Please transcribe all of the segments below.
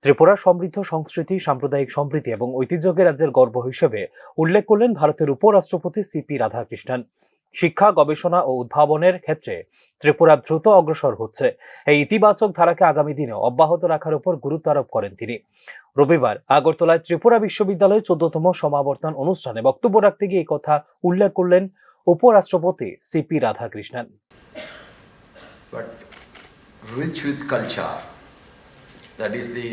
ত্রিপুরা সমৃদ্ধ সংস্কৃতি, সাম্প্রদায়িক সম্প্রীতি এবং ঐতিহ্যকে রাজ্যের গর্ব হিসেবে উল্লেখ করলেন ভারতের উপরাষ্ট্রপতি সিপি রাধাকৃষ্ণন। শিক্ষা, গবেষণা ও উদ্ভাবনের ক্ষেত্রে ত্রিপুরা দ্রুত অগ্রসর হচ্ছে। এই ইতিবাচক ধারাকে আগামী দিনে অব্যাহত রাখার উপর গুরুত্ব আরোপ করেন তিনি। রবিবার আগরতলায় ত্রিপুরা বিশ্ববিদ্যালয়ের 14তম সমাবর্তন অনুষ্ঠানে বক্তব্য রাখতে গিয়ে এই কথা উল্লেখ করলেন উপরাষ্ট্রপতি CP Radhakrishnan. Rich with culture, that is the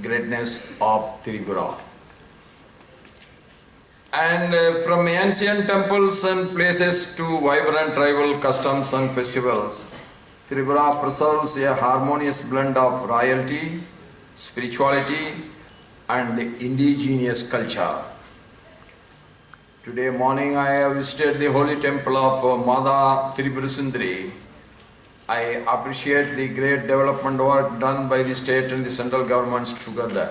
greatness of Tripura. And from ancient temples and places to vibrant tribal customs and festivals, Tripura preserves a harmonious blend of royalty, spirituality, and indigenous culture. Today morning I have visited the holy temple of Mother Tripura Sundari. I appreciate the great development work done by the state and the central governments together.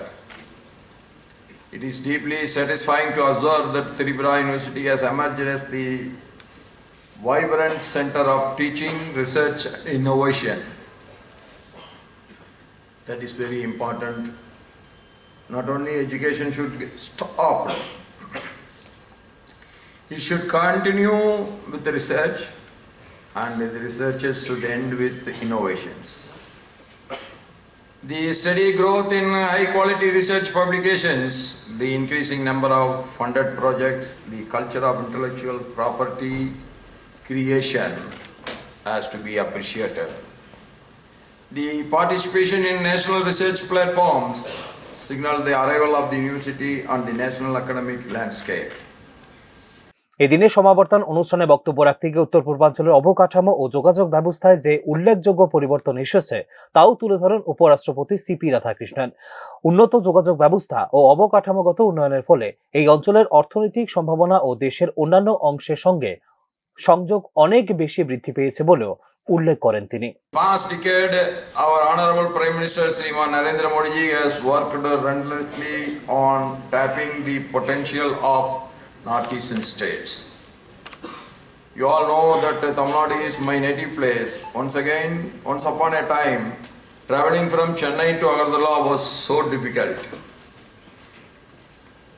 It is deeply satisfying to observe that Tripura University has emerged as the vibrant center of teaching, research, and innovation. That is very important. Not only education should stop, it should continue with the research, and the researchers should end with innovations. The steady growth in high-quality research publications, the increasing number of funded projects, the culture of intellectual property creation has to be appreciated. The participation in national research platforms signal the arrival of the university on the national academic landscape. এদিনে সমাবর্তন অনুষ্ঠানে বক্তব্য রাখতে গিয়ে উত্তর পূর্বাঞ্চলের অবকাঠামো ও যোগাযোগ ব্যবস্থায় যে উল্লেখযোগ্য পরিবর্তন এসেছে তাও তুলে ধরেন উপরাষ্ট্রপতি সিপি রাধাকৃষ্ণন। উন্নত যোগাযোগ ব্যবস্থা ও অবকাঠামোগত উন্নয়নের ফলে এই অঞ্চলের অর্থনৈতিক সম্ভাবনা ও দেশের অন্যান্য অংশের সঙ্গে সংযোগ অনেক বেশি বৃদ্ধি পেয়েছে বলেও উল্লেখ করেন তিনি। Past decade, our Honorable Prime Minister Sriman Narendra Modi ji has worked relentlessly on tapping the potential of northeastern states. You all know that Tamil Nadu is my native place. Once upon a time, traveling from Chennai to Agartala was so difficult.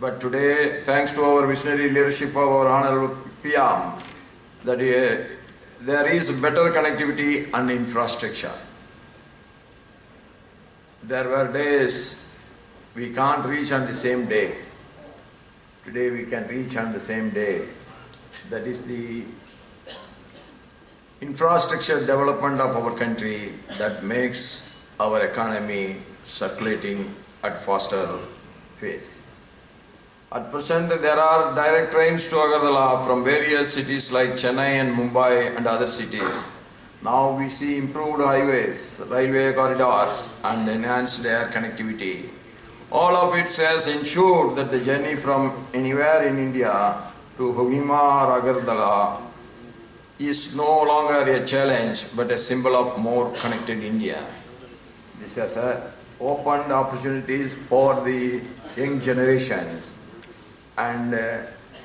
But today, thanks to our visionary leadership of our Honorable PM, that there is better connectivity and infrastructure. There were days we can't reach on the same day. Today we can reach on the same day. That is the infrastructure development of our country that makes our economy circulating at faster pace. At present there are direct trains to Agartala from various cities like Chennai and Mumbai and other cities. Now we see improved highways, railway corridors and enhanced air connectivity. All of it has ensured that the journey from anywhere in India to Kohima or Agartala is no longer a challenge but a symbol of more connected India. This has opened opportunities for the young generations and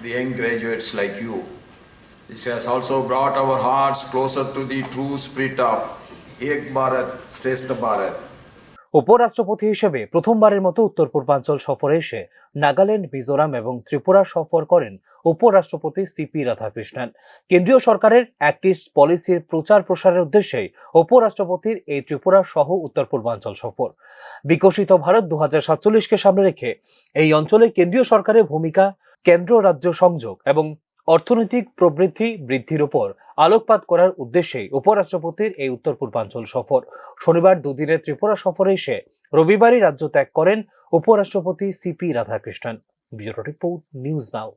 the young graduates like you. This has also brought our hearts closer to the true spirit of Ek Bharat, Shrestha Bharat. উপরাষ্ট্রপতি হিসেবে প্রথমবারের মতো উত্তর পূর্বাঞ্চল সফরে এসে নাগাল্যান্ড, মিজোরাম এবং ত্রিপুরা সফর করেন উপরাষ্ট্রপতি সিপি রাধাকৃষ্ণন। কেন্দ্রীয় সরকারের অ্যাক্ট ইস্ট পলিসির প্রচার প্রসারের উদ্দেশ্যেই উপরাষ্ট্রপতির এই ত্রিপুরা সহ উত্তর পূর্বাঞ্চল সফর। বিকশিত ভারত 2047কে সামনে রেখে এই অঞ্চলে কেন্দ্রীয় সরকারের ভূমিকা, কেন্দ্র রাজ্য সংযোগ এবং অর্থনৈতিক প্রবৃদ্ধি বৃদ্ধির উপর আলোকপাত করার উদ্দেশ্যেই উপরাষ্ট্রপতির এই উত্তর পূর্বাঞ্চল সফর। শনিবার দুদিনের ত্রিপুরা সফরে এসে রবিবারই রাজ্য ত্যাগ করেন উপরাষ্ট্রপতি CP Radhakrishnan. Bureau report, news now.